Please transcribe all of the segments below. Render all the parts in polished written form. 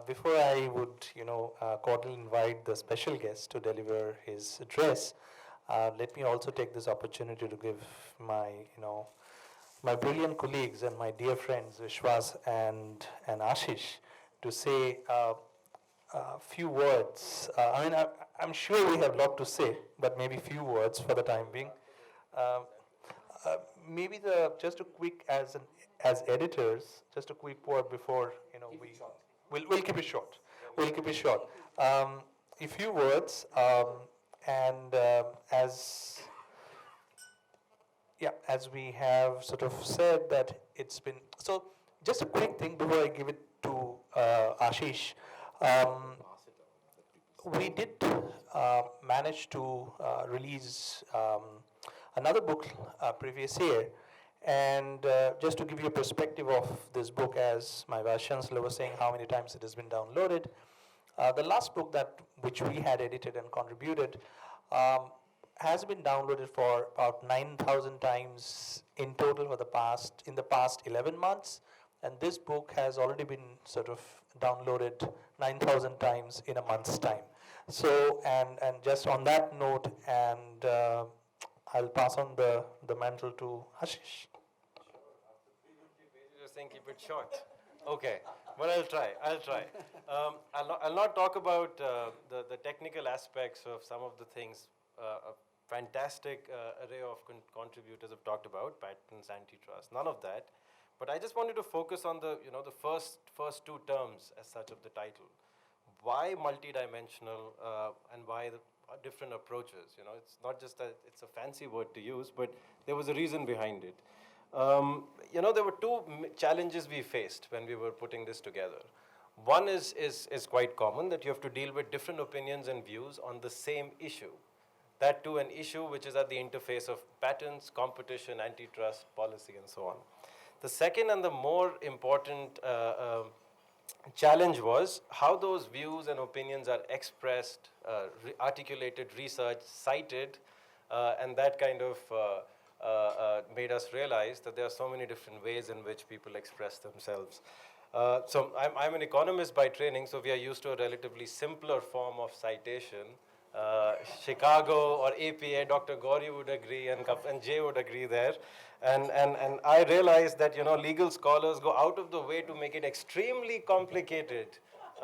Before I would, cordially invite the special guest to deliver his address, let me also take this opportunity to give my, my brilliant colleagues and my dear friends Vishwas and Ashish to say a few words. I'm sure we have a lot to say, but maybe few words for the time being. Uh, Maybe just a quick as editors, just a quick word before we'll keep it short. We'll keep it short. A few words, and as we have sort of said that it's been so. Just a quick thing before I give it to Ashish. Um, we did manage to release another book previous year. And just to give you a perspective of this book, as my Vice Chancellor was saying, how many times it has been downloaded. The last book which we had edited and contributed has been downloaded for about 9,000 times in total in the past 11 months. And this book has already been sort of downloaded 9,000 times in a month's time. So, and just on that note, and I'll pass on the mantle to Ashish. Just saying keep it short. Okay, but I'll try. I'll not talk about the technical aspects of some of the things a fantastic array of contributors have talked about, patents, antitrust, none of that. But I just wanted to focus on the first two terms as such of the title. Why multidimensional and why the different approaches? It's not just that it's a fancy word to use, but there was a reason behind it. There were two challenges we faced when we were putting this together. One is quite common, that you have to deal with different opinions and views on the same issue. That too an issue which is at the interface of patents, competition, antitrust, policy, and so on. The second and the more important challenge was how those views and opinions are expressed, articulated, researched, cited, and that kind of made us realize that there are so many different ways in which people express themselves. So I'm an economist by training, so we are used to a relatively simpler form of citation. Chicago or APA, Dr. Gauri would agree, and Jay would agree there. And I realized that legal scholars go out of the way to make it extremely complicated,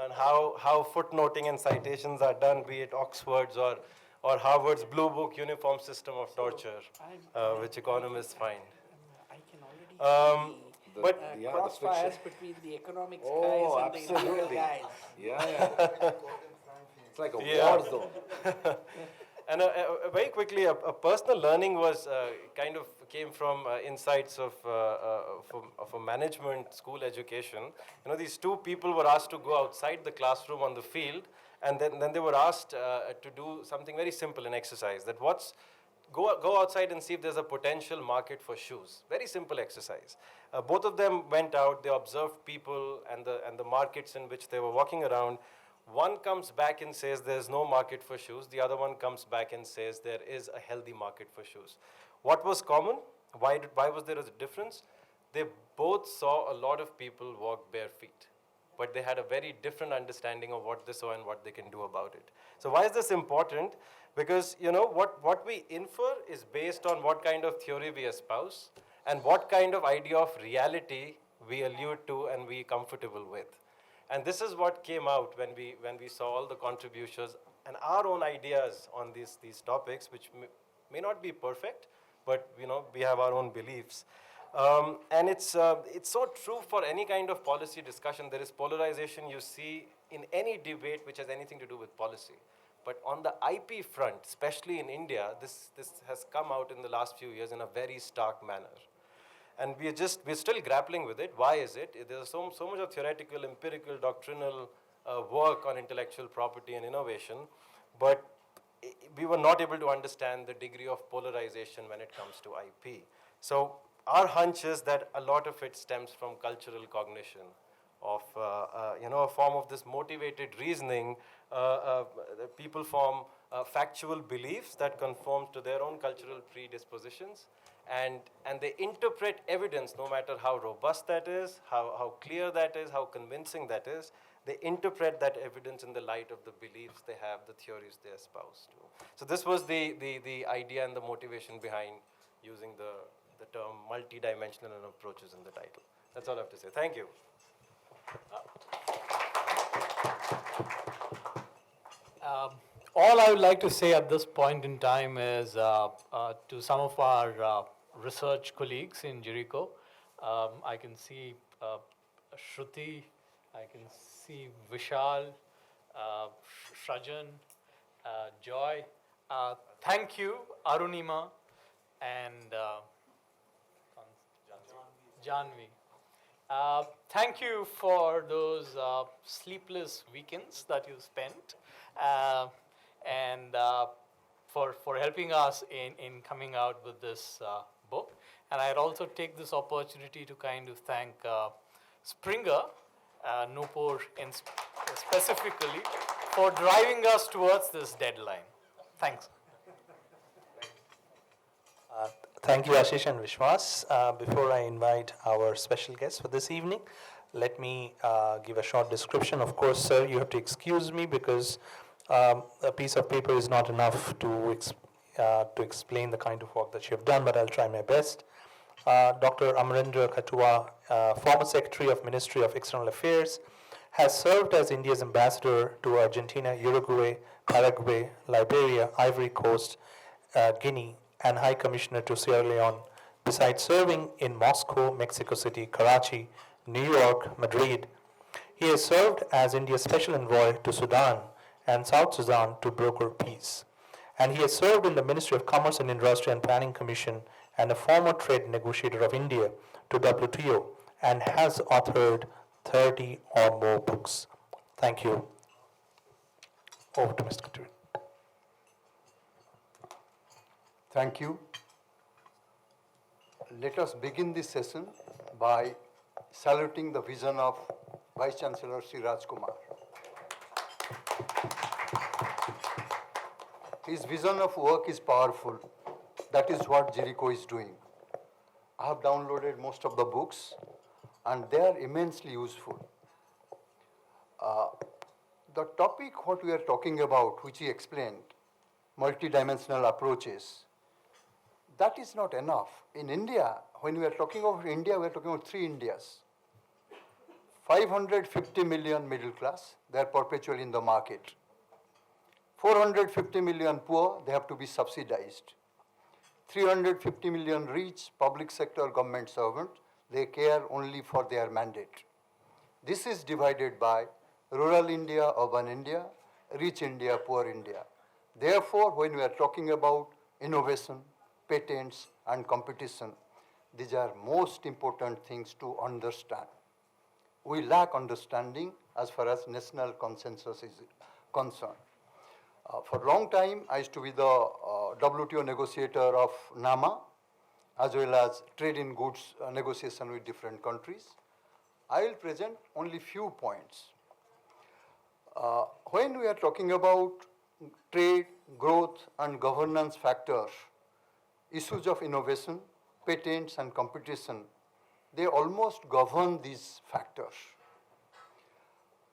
and how footnoting and citations are done, be it Oxford's or Harvard's Blue Book Uniform System of Torture, which economists find. I can already see but crossfires between the economics guys and the legal guys. Yeah. It's like a war zone. And very quickly, a personal learning was kind of came from insights of a management school education. These two people were asked to go outside the classroom on the field, and then they were asked to do something very simple, an exercise. Go outside and see if there's a potential market for shoes. Very simple exercise. Both of them went out, they observed people and the markets in which they were walking around. One comes back and says there's no market for shoes. The other one comes back and says there is a healthy market for shoes. What was common? Why was there a difference? They both saw a lot of people walk bare feet, but they had a very different understanding of what they saw and what they can do about it. So why is this important? Because what we infer is based on what kind of theory we espouse and what kind of idea of reality we allude to and we comfortable with. And this is what came out when we saw all the contributions and our own ideas on these topics, which may not be perfect, but we have our own beliefs. And it's so true for any kind of policy discussion. There is polarization you see in any debate which has anything to do with policy. But on the IP front, especially in India, this has come out in the last few years in a very stark manner. And we're still grappling with it. Why is it? There's so much of theoretical, empirical, doctrinal work on intellectual property and innovation, but we were not able to understand the degree of polarization when it comes to IP. So our hunch is that a lot of it stems from cultural cognition of, a form of this motivated reasoning. People form factual beliefs that conform to their own cultural predispositions. And they interpret evidence, no matter how robust that is, how clear that is, how convincing that is. they interpret that evidence in the light of the beliefs they have, the theories they espouse to. So this was the idea and the motivation behind using the term multidimensional approaches in the title. That's all I have to say. Thank you. All I would like to say at this point in time is to some of our research colleagues in JIRICO. I can see Shruti, I can see Vishal, Shrajan, Joy. Thank you, Arunima, and Janvi. Thank you for those sleepless weekends that you spent, and for helping us in coming out with this book. And I'd also take this opportunity to kind of thank Springer, Nupur specifically, for driving us towards this deadline. Thanks. Thank you, Ashish and Vishwas. Before I invite our special guest for this evening, let me give a short description. Of course, sir, you have to excuse me because a piece of paper is not enough to explain the kind of work that you have done, but I'll try my best. Dr. Amarendra Khatua, former Secretary of Ministry of External Affairs, has served as India's ambassador to Argentina, Uruguay, Paraguay, Liberia, Ivory Coast, Guinea, and High Commissioner to Sierra Leone, besides serving in Moscow, Mexico City, Karachi, New York, Madrid. He has served as India's Special Envoy to Sudan and South Sudan to broker peace. And he has served in the Ministry of Commerce and Industry and Planning Commission and a former trade negotiator of India to WTO, and has authored 30 or more books. Thank you. Over to Mr. Khatua. Thank you. Let us begin this session by saluting the vision of Vice Chancellor Sri Raj Kumar. His vision of work is powerful. That is what JIRICO is doing. I have downloaded most of the books and they are immensely useful. The topic what we are talking about, which he explained, multidimensional approaches, that is not enough. In India, when we are talking about India, we are talking about 3 Indias. 550 million middle class, they are perpetually in the market. 450 million poor, they have to be subsidized. 350 million rich public sector government servant, they care only for their mandate. This is divided by rural India, urban India, rich India, poor India. Therefore, when we are talking about innovation, patents, and competition, these are most important things to understand. We lack understanding as far as national consensus is concerned. For a long time, I used to be the WTO negotiator of NAMA, as well as trade in goods negotiation with different countries. I will present only few points. When we are talking about trade, growth, and governance factors, issues of innovation, patents, and competition, they almost govern these factors.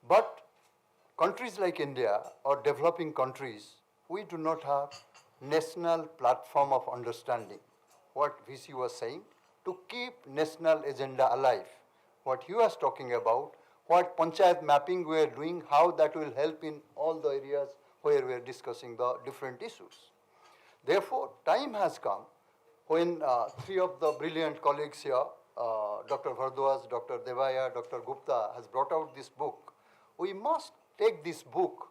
But countries like India or developing countries, we do not have national platform of understanding. What VC was saying, to keep national agenda alive. What he was talking about, what panchayat mapping we are doing, how that will help in all the areas where we are discussing the different issues. Therefore, time has come when 3 of the brilliant colleagues here, Dr. Bhardwaj, Dr. Devaya, Dr. Gupta, has brought out this book. We must take this book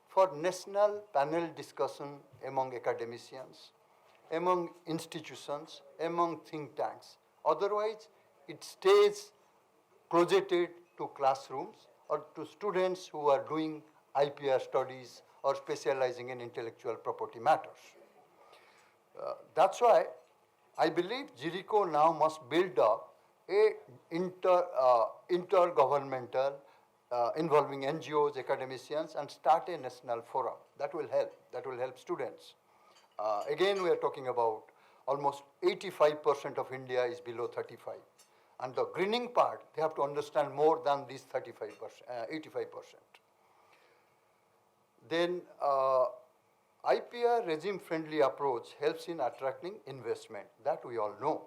for national panel discussion among academicians, among institutions, among think tanks. Otherwise, it stays closeted to classrooms or to students who are doing IPR studies or specializing in intellectual property matters. That's why I believe JIRICO now must build up a intergovernmental involving NGOs, academicians, and start a national forum. That will help. That will help students. Again, we are talking about almost 85% of India is below 35. And the greening part, they have to understand more than these 35%, 85%. Then IPR regime-friendly approach helps in attracting investment. That we all know.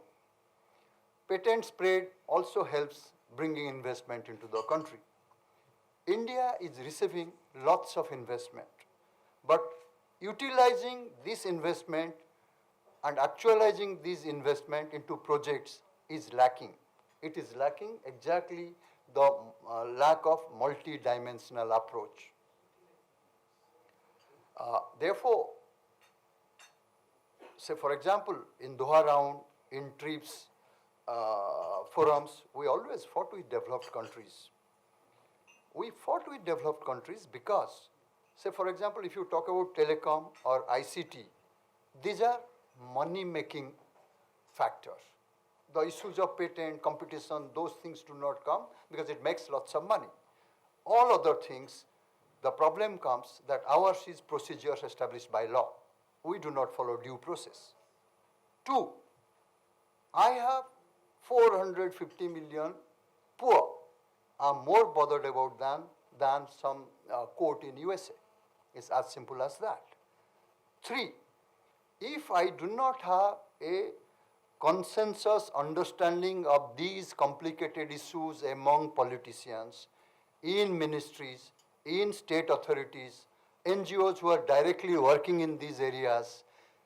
Patent spread also helps bringing investment into the country. India is receiving lots of investment, but utilizing this investment and actualizing this investment into projects is lacking. It is lacking exactly the lack of multi-dimensional approach. Therefore, say for example, in Doha round, in TRIPS forums, we always fought with developed countries. We fought with developed countries because, say for example, if you talk about telecom or ICT, these are money-making factors. The issues of patent, competition, those things do not come because it makes lots of money. All other things, the problem comes that ours is procedures established by law. We do not follow due process. Two, I have 450 million poor. I'm more bothered about than some court in USA. It's as simple as that. Three, if I do not have a consensus understanding of these complicated issues among politicians, in ministries, in state authorities, NGOs who are directly working in these areas,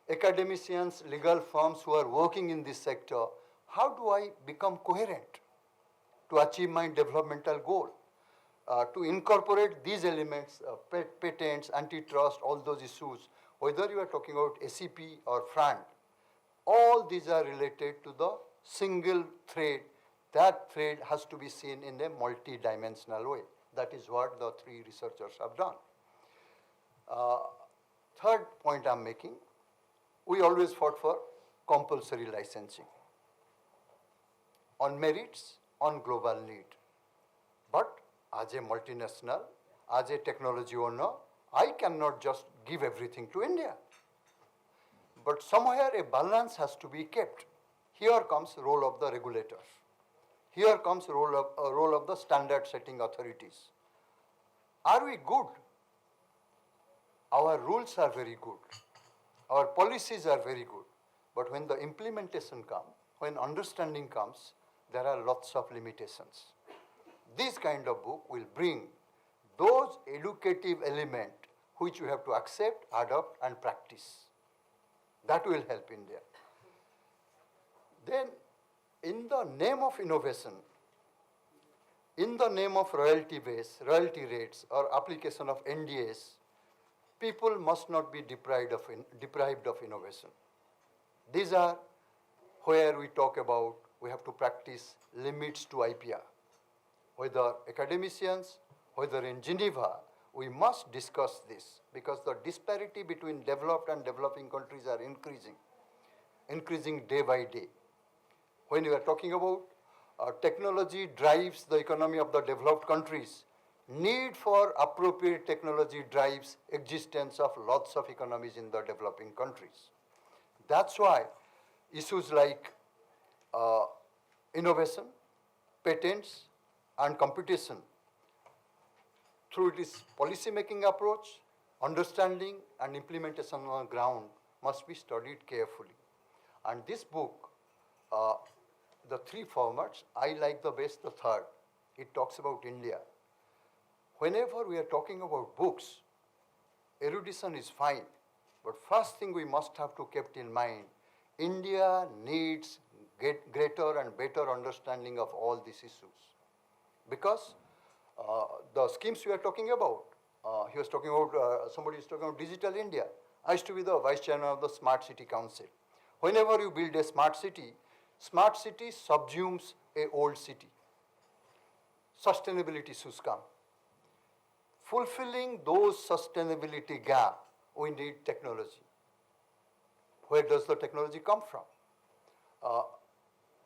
academicians, legal firms who are working in this sector, how do I become coherent to achieve my developmental goal? To incorporate these elements, patents, antitrust, all those issues, whether you are talking about ACP or FRAND, all these are related to the single thread. That thread has to be seen in a multi-dimensional way. That is what the three researchers have done. Third point I'm making, we always fought for compulsory licensing on merits, on global need. But as a multinational, as a technology owner, I cannot just give everything to India. But somewhere a balance has to be kept. Here comes the role of the regulators. Here comes the role of the standard setting authorities. Are we good? Our rules are very good. Our policies are very good. But when the implementation comes, when understanding comes, there are lots of limitations. This kind of book will bring those educative elements which you have to accept, adopt, and practice. That will help India. Then, in the name of innovation, in the name of royalty rates, or application of NDAs, people must not be deprived of innovation. These are where we talk about we have to practice limits to IPR. Whether academicians, whether in Geneva, we must discuss this because the disparity between developed and developing countries are increasing day by day. When you are talking about technology drives the economy of the developed countries, need for appropriate technology drives existence of lots of economies in the developing countries. That's why issues like innovation, patents, and competition, through this policy-making approach, understanding and implementation on the ground must be studied carefully. And this book, the three formats, I like the best the third. It talks about India. Whenever we are talking about books, erudition is fine, but first thing we must have to keep in mind, India needs greater and better understanding of all these issues. Because the schemes we are talking about, he was talking about, somebody is talking about Digital India. I used to be the vice chairman of the Smart City Council. Whenever you build a smart city subsumes a old city. Sustainability issues come. Fulfilling those sustainability gap, we need technology. Where does the technology come from?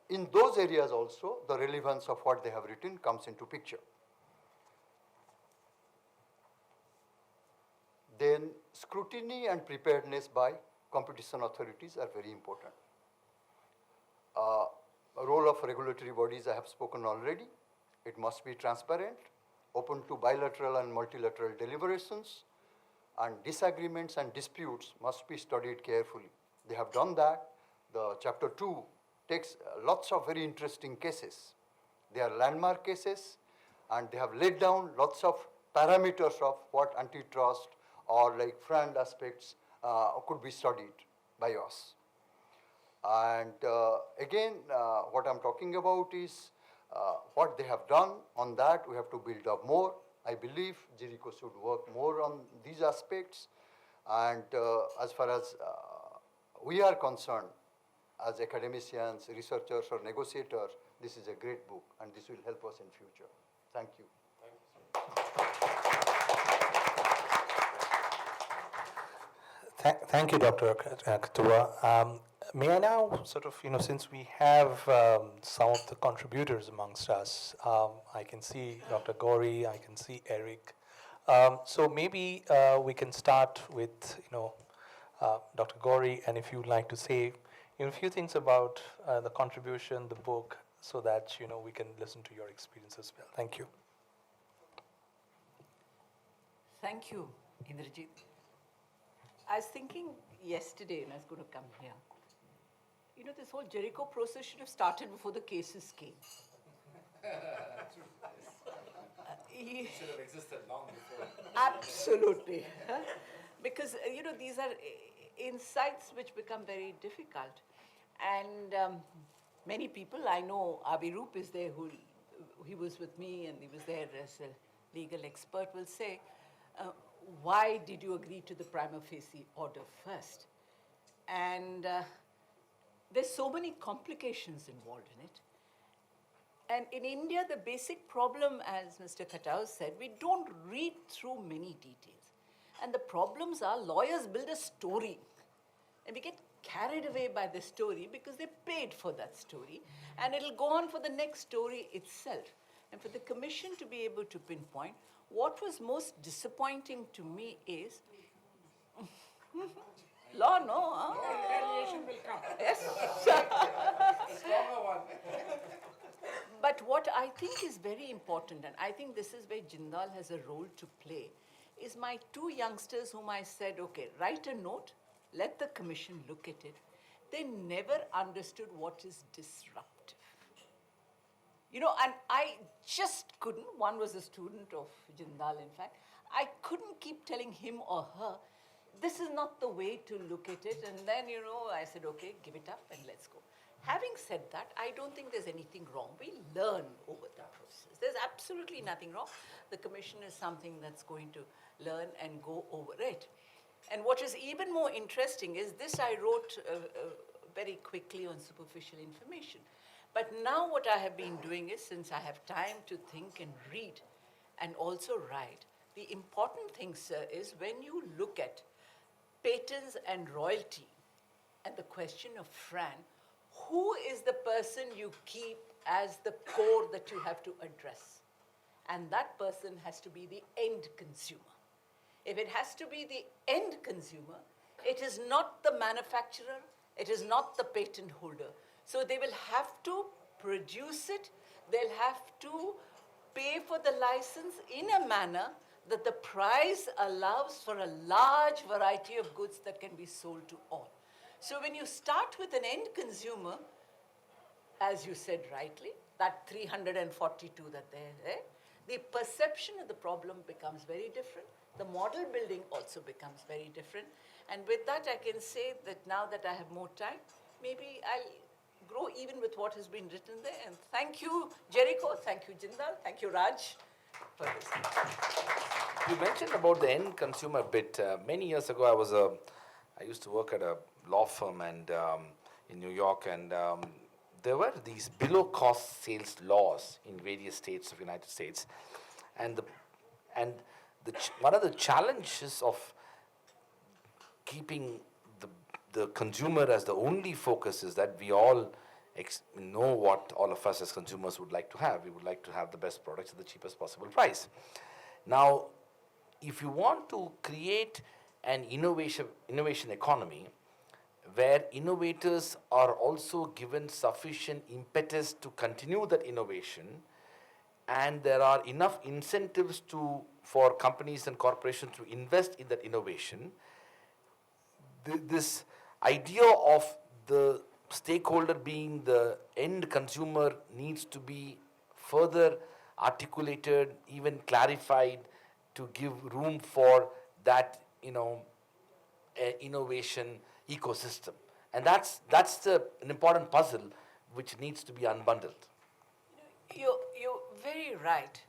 In those areas also, the relevance of what they have written comes into picture. Then scrutiny and preparedness by competition authorities are very important. role of regulatory bodies I have spoken already. It must be transparent, open to bilateral and multilateral deliberations, and disagreements and disputes must be studied carefully. They have done that. The chapter 2 takes lots of very interesting cases. They are landmark cases, and they have laid down lots of parameters of what antitrust or like FRAND aspects could be studied by us. And again, what I'm talking about is what they have done. On that, we have to build up more. I believe JIRICO should work more on these aspects. And as far as we are concerned, as academicians, researchers, or negotiators, this is a great book, and this will help us in future. Thank you. Thank you, Dr. Katua. May I now sort of, since we have some of the contributors amongst us, I can see Dr. Gauri, I can see Eric. So maybe we can start with, Dr. Gauri, and if you'd like to say a few things about the contribution, the book, so that, we can listen to your experience as well. Thank you. Thank you, Indrajit. I was thinking yesterday, and I was going to come here, this whole JIRICO process should have started before the cases came. Should have existed long before. Absolutely. Huh? Because, these are insights which become very difficult. And many people, I know Abhiroop is there, he was with me and he was there as a legal expert, will say, why did you agree to the prima facie order first? And there's so many complications involved in it. And in India, the basic problem, as Mr. Khatau said, we don't read through many details. And the problems are lawyers build a story. And we get carried away by the story because they paid for that story. And it'll go on for the next story itself. And for the commission to be able to pinpoint, what was most disappointing to me is, law, no? Huh? Retaliation will come. Yes. Stronger one. But what I think is very important, and I think this is where Jindal has a role to play, is my two youngsters whom I said, okay, write a note, let the commission look at it. They never understood what is disruptive. And I just couldn't, one was a student of Jindal, in fact, I couldn't keep telling him or her, this is not the way to look at it. And then, I said, okay, give it up and let's go. Having said that, I don't think there's anything wrong. We learn over the process. There's absolutely nothing wrong. The commission is something that's going to learn and go over it. And what is even more interesting is this I wrote very quickly on superficial information. But now what I have been doing is, since I have time to think and read and also write, the important thing, sir, is when you look at patents and royalty and the question of FRAN, who is the person you keep as the core that you have to address? And that person has to be the end consumer. If it has to be the end consumer, it is not the manufacturer, it is not the patent holder. So they will have to produce it, they'll have to pay for the license in a manner that the price allows for a large variety of goods that can be sold to all. So when you start with an end consumer, as you said rightly, that 342 that they're there, the perception of the problem becomes very different. The model building also becomes very different. And with that, I can say that now that I have more time, maybe I'll grow even with what has been written there. And thank you, JIRICO. Thank you, Jindal. Thank you, Raj, for this. You mentioned about the end consumer bit. Many years ago, I used to work at a law firm and in New York, and there were these below-cost sales laws in various states of the United States, and one of the challenges of keeping the consumer as the only focus is that we all know what all of us as consumers would like to have. We would like to have the best products at the cheapest possible price. Now, if you want to create an innovation economy, where innovators are also given sufficient impetus to continue that innovation, and there are enough incentives for companies and corporations to invest in that innovation, this idea of the stakeholder being the end consumer needs to be further articulated, even clarified, to give room for that, innovation ecosystem. And that's an important puzzle which needs to be unbundled. You're very right.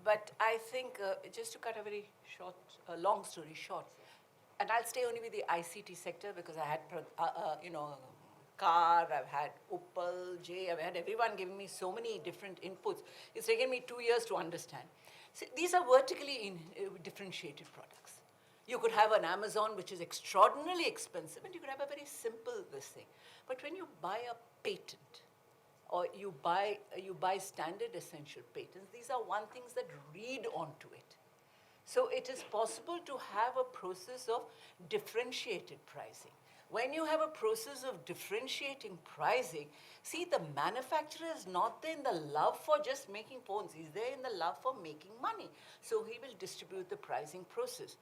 But I think, just to cut a very short, long story short, and I'll stay only with the ICT sector because I had, car, I've had Opal, I've had everyone giving me so many different inputs. It's taken me 2 years to understand. See, these are vertically differentiated products. You could have an Amazon which is extraordinarily expensive, and you could have a very simple this thing. But when you buy a patent, or you buy standard essential patents, these are one things that read onto it. So it is possible to have a process of differentiated pricing. When you have a process of differentiating pricing, see, the manufacturer is not there in the love for just making phones. He's there in the love for making money. So he will distribute the pricing process.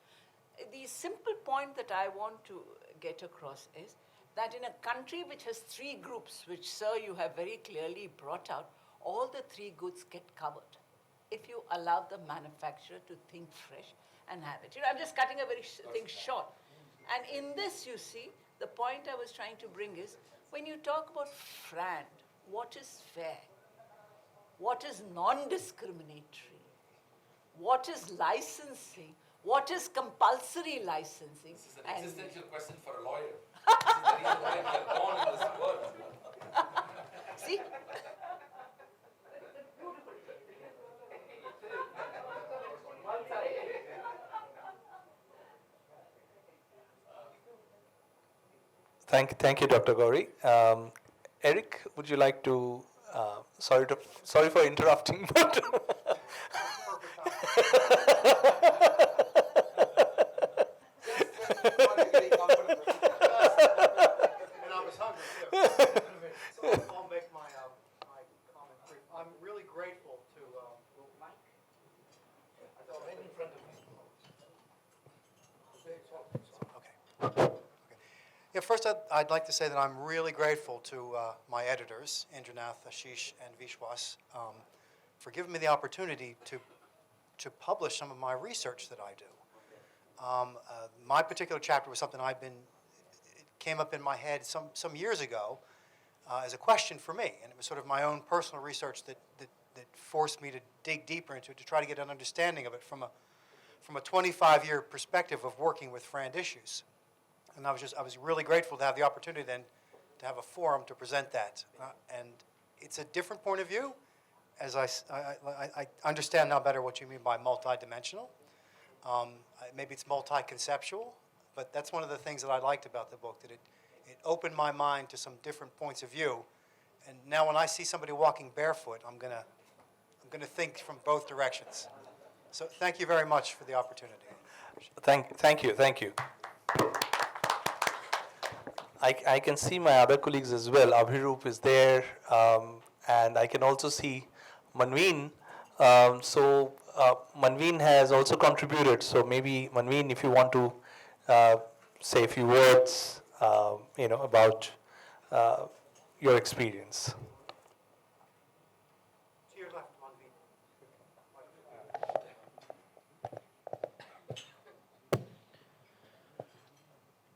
The simple point that I want to get across is that in a country which has 3 groups, which, sir, you have very clearly brought out, all the 3 goods get covered if you allow the manufacturer to think fresh and have it. I'm just cutting a very thing short. And in this, you see, the point I was trying to bring is, when you talk about FRAND, what is fair? What is non-discriminatory? What is licensing? What is compulsory licensing? This is an existential question for a lawyer. This is the reason why we are born in this world. See? Thank you, Dr. Gauri. Eric, would you like to? Sorry for interrupting, but And I was hungry too. So I'll make my comment brief. I'm really grateful to. Okay. Yeah, first I'd like to say that I'm really grateful to my editors, Indranath, Ashish, and Vishwas, for giving me the opportunity to publish some of my research that I do. My particular chapter was something it came up in my head some years ago as a question for me, and it was sort of my own personal research that forced me to dig deeper into it to try to get an understanding of it from a 25-year perspective of working with FRAND issues. And I was really grateful to have the opportunity then to have a forum to present that. And it's a different point of view, as I understand now better what you mean by multidimensional. Maybe it's multi-conceptual, but that's one of the things that I liked about the book, that it opened my mind to some different points of view. And now when I see somebody walking barefoot, I'm gonna think from both directions. So thank you very much for the opportunity. thank you. I can see my other colleagues as well. Abhiroop is there, and I can also see Manveen. Manveen has also contributed. So maybe Manveen, if you want to say a few words, about your experience. To your left, Manveen.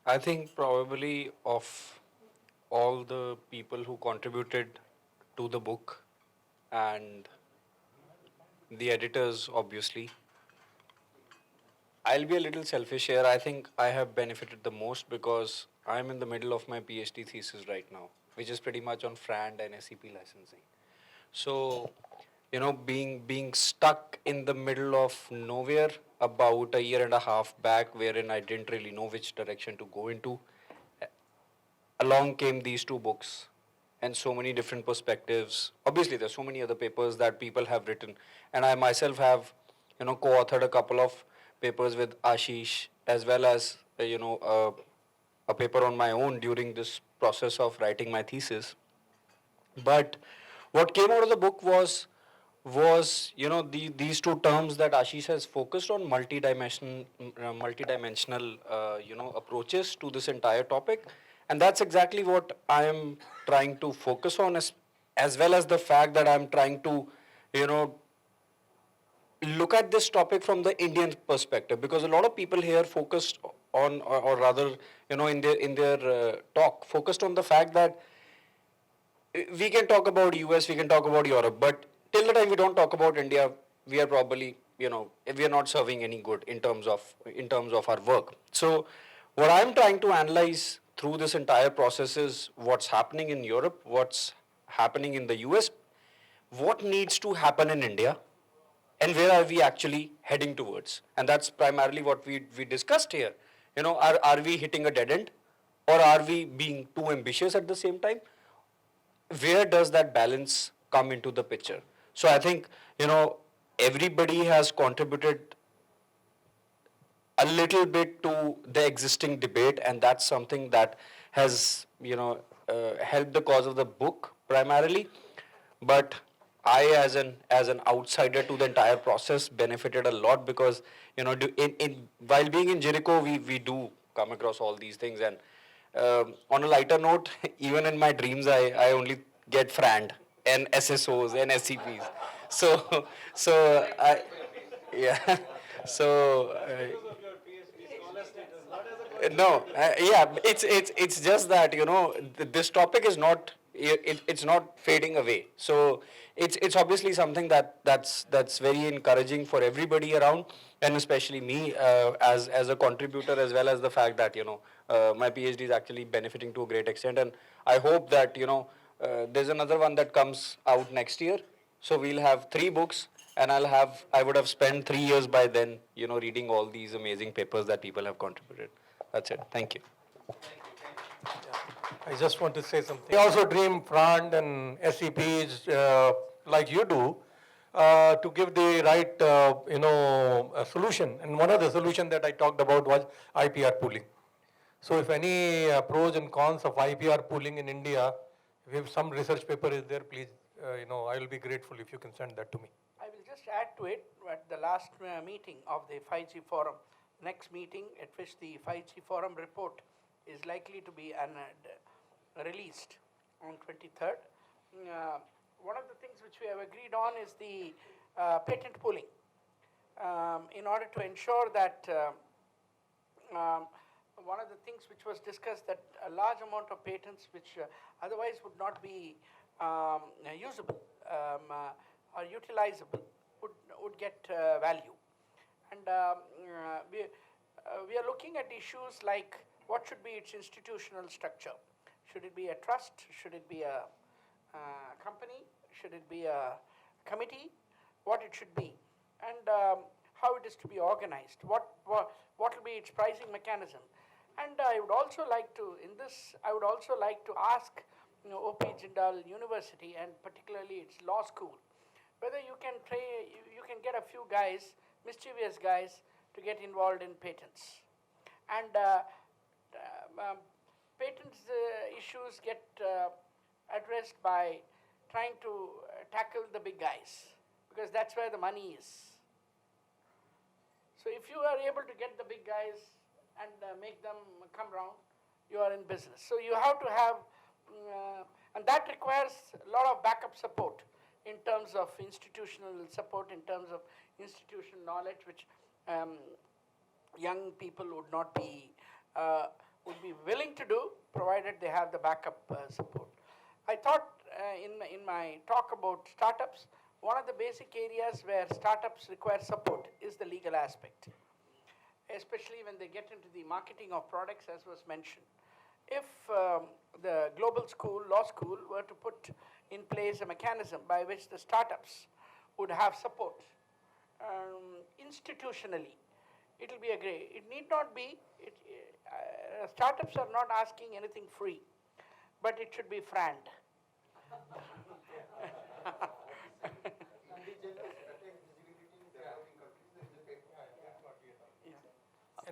I think probably of all the people who contributed to the book and the editors, obviously, I'll be a little selfish here. I think I have benefited the most because I'm in the middle of my PhD thesis right now, which is pretty much on FRAND and SEP licensing. So, being stuck in the middle of nowhere about a year and a half back, wherein I didn't really know which direction to go into, along came these 2 books and so many different perspectives. Obviously, there's so many other papers that people have written, and I myself have, co-authored a couple of papers with Ashish, as well as, a a paper on my own during this process of writing my thesis. But what came out of the book was these two terms that Ashish has focused on, multidimensional approaches to this entire topic, and that's exactly what I am trying to focus on, as well as the fact that I'm trying to you know look at this topic from the Indian perspective, because a lot of people here focused on, or rather, in their talk, focused on the fact that we can talk about US, we can talk about Europe, but till the time we don't talk about India, we are probably, we are not serving any good in terms of our work. So, what I'm trying to analyze through this entire process is what's happening in Europe, what's happening in the US, what needs to happen in India, and where are we actually heading towards. And that's primarily what we discussed here. Are we hitting a dead end, or are we being too ambitious at the same time? Where does that balance come into the picture? So I think, everybody has contributed a little bit to the existing debate, and that's something that has, helped the cause of the book primarily. But I, as an outsider to the entire process, benefited a lot, because, while being in JIRICO, we do come across all these things. And on a lighter note, even in my dreams, I only get FRAND and SSOs and SCPs. So, yeah. So, no, yeah, it's just that, this topic is not, it's not fading away. So it's obviously something that's very encouraging for everybody around, and especially me, as a contributor, as well as the fact that, my PhD is actually benefiting to a great extent. And I hope that, there's another one that comes out next year. So we'll have 3 books, and I would have spent 3 years by then, reading all these amazing papers that people have contributed. That's it. Thank you. I just want to say something. We also dream FRAND and SEPs like you do to give the right, solution. And one of the solutions that I talked about was IPR pooling. So if any pros and cons of IPR pooling in India, if some research paper is there, please, I will be grateful if you can send that to me. I will just add to it at the last meeting of the 5G Forum, next meeting at which the 5G Forum report is likely to be released on 23rd. One of the things which we have agreed on is the patent pooling, in order to ensure that one of the things which was discussed, that a large amount of patents which otherwise would not be usable or utilizable would get value. And we are looking at issues like what should be its institutional structure. Should it be a trust? Should it be a company? Should it be a committee? What it should be, and how it is to be organized. What will be its pricing mechanism? And I would also like to, ask, OP Jindal University, and particularly its law school, whether you can get a few guys, mischievous guys, to get involved in patents. And patents issues get addressed by trying to tackle the big guys, because that's where the money is. So if you are able to get the big guys and make them come round, you are in business. So you have to have, and that requires a lot of backup support in terms of institutional support, in terms of institutional knowledge, which young people would not be, would be willing to do, provided they have the backup support. I thought in my talk about startups, one of the basic areas where startups require support is the legal aspect, especially when they get into the marketing of products, as was mentioned. If the global school, law school, were to put in place a mechanism by which the startups would have support institutionally, it will be a great. It need not be, startups are not asking anything free, but it should be FRAND.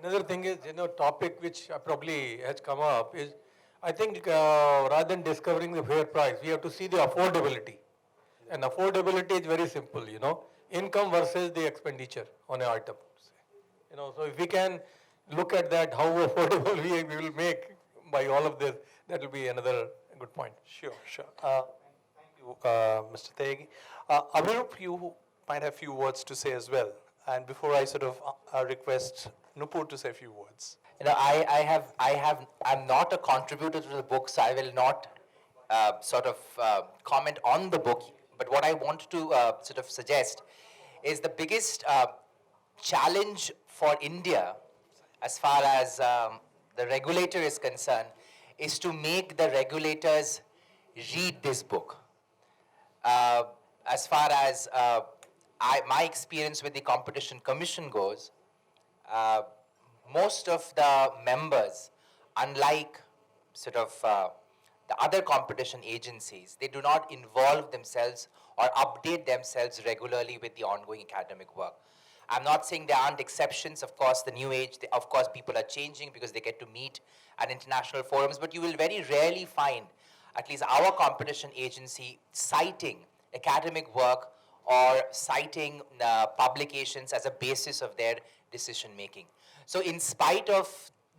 Another thing is, topic which probably has come up is, I think rather than discovering the fair price, we have to see the affordability. And affordability is very simple, income versus the expenditure on an item. So if we can look at that, how affordable we will make by all of this, that will be another good point. Sure, sure. Thank you, Mr. Tegi. Avirup, you might have a few words to say as well. And before I sort of request Nupur to say a few words. I'm not a contributor to the book, so I will not comment on the book. But what I want to sort of suggest is the biggest challenge for India, as far as the regulator is concerned, is to make the regulators read this book. As far as my experience with the Competition Commission goes, most of the members, unlike the other competition agencies, they do not involve themselves or update themselves regularly with the ongoing academic work. I'm not saying there aren't exceptions. Of course, the new age, of course, people are changing because they get to meet at international forums, but you will very rarely find, at least our competition agency, citing academic work or citing publications as a basis of their decision making. So in spite of,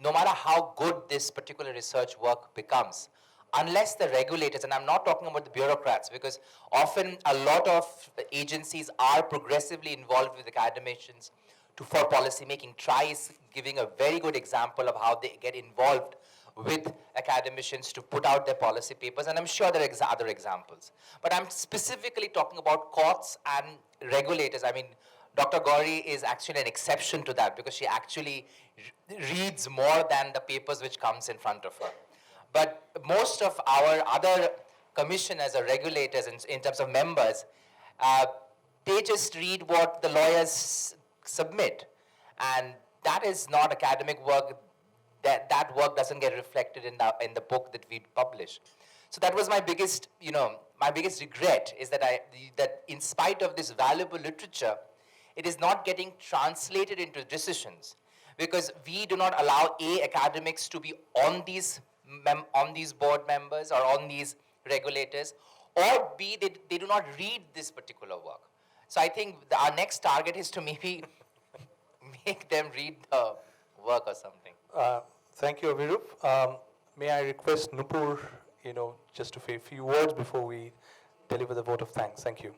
no matter how good this particular research work becomes, unless the regulators, and I'm not talking about the bureaucrats, because often a lot of agencies are progressively involved with academicians for policy making. TRI is giving a very good example of how they get involved with academicians to put out their policy papers, and I'm sure there are other examples. But I'm specifically talking about courts and regulators. I mean, Dr. Gauri is actually an exception to that because she actually reads more than the papers which comes in front of her. But most of our other commissioners or regulators in terms of members, they just read what the lawyers submit. And that is not academic work. That work doesn't get reflected in the book that we publish. So that was my biggest, my biggest regret is that that in spite of this valuable literature, it is not getting translated into decisions, because we do not allow academics to be on these board members or on these regulators, or B, they do not read this particular work. So I think our next target is to maybe make them read the work or something. Thank you, Avirup. May I request Nupur, just to say a few words before we deliver the vote of thanks. Thank you.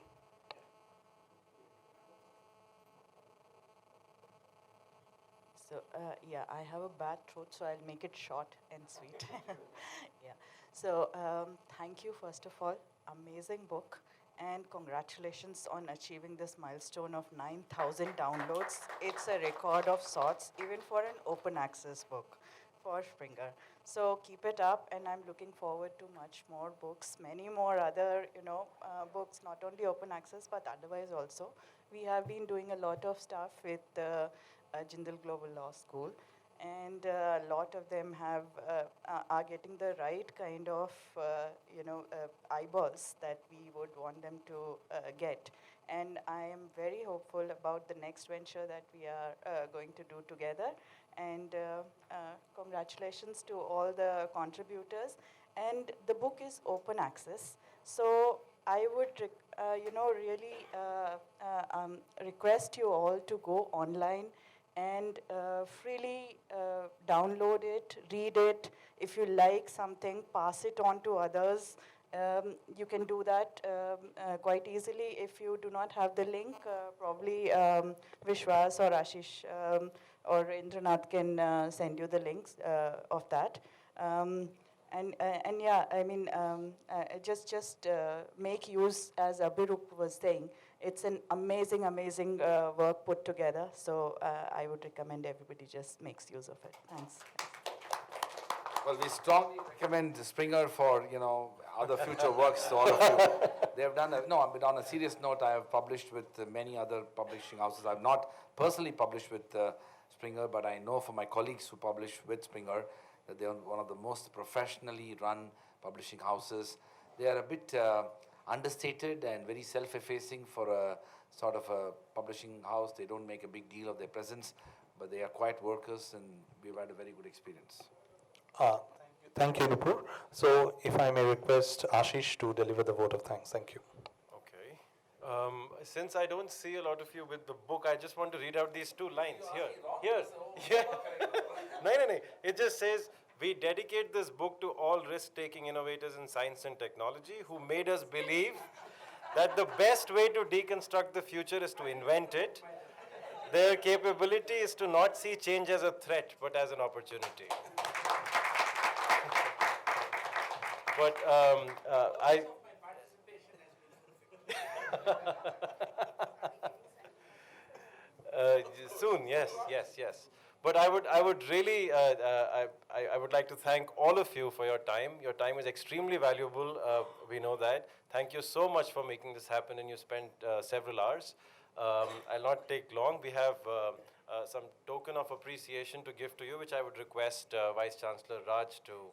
So, yeah, I have a bad throat, so I'll make it short and sweet. Yeah. So, thank you, first of all. Amazing book. And congratulations on achieving this milestone of 9,000 downloads. It's a record of sorts, even for an open access book for Springer. So keep it up, and I'm looking forward to much more books, many more other, books, not only open access, but otherwise also. We have been doing a lot of stuff with Jindal Global Law School, and a lot of them are getting the right kind of eyeballs that we would want them to get. And I am very hopeful about the next venture that we are going to do together. And congratulations to all the contributors. And the book is open access, so I would really request you all to go online and freely download it, read it. If you like something, pass it on to others. You can do that quite easily. If you do not have the link, probably Vishwas or Ashish or Indranath can send you the links of that. And yeah, I mean, just make use, as Abhirup was saying. It's an amazing, amazing work put together. So I would recommend everybody just makes use of it. Thanks. Well, we strongly recommend Springer for, other future works to all of you. They have done, but on a serious note, I have published with many other publishing houses. I've not personally published with Springer, but I know from my colleagues who publish with Springer that they are one of the most professionally run publishing houses. They are a bit understated and very self-effacing for a sort of a publishing house. They don't make a big deal of their presence, but they are quiet workers, and we've had a very good experience. Thank you, Nupur. So, if I may request Ashish to deliver the vote of thanks. Thank you. Okay. Since I don't see a lot of you with the book, I just want to read out these two lines here. Here. Yeah. No. It just says, we dedicate this book to all risk-taking innovators in science and technology who made us believe that the best way to deconstruct the future is to invent it. Their capability is to not see change as a threat, but as an opportunity. But I. Soon, yes. But I would really, I would like to thank all of you for your time. Your time is extremely valuable. We know that. Thank you so much for making this happen, and you spent several hours. I'll not take long. We have some token of appreciation to give to you, which I would request Vice Chancellor Raj to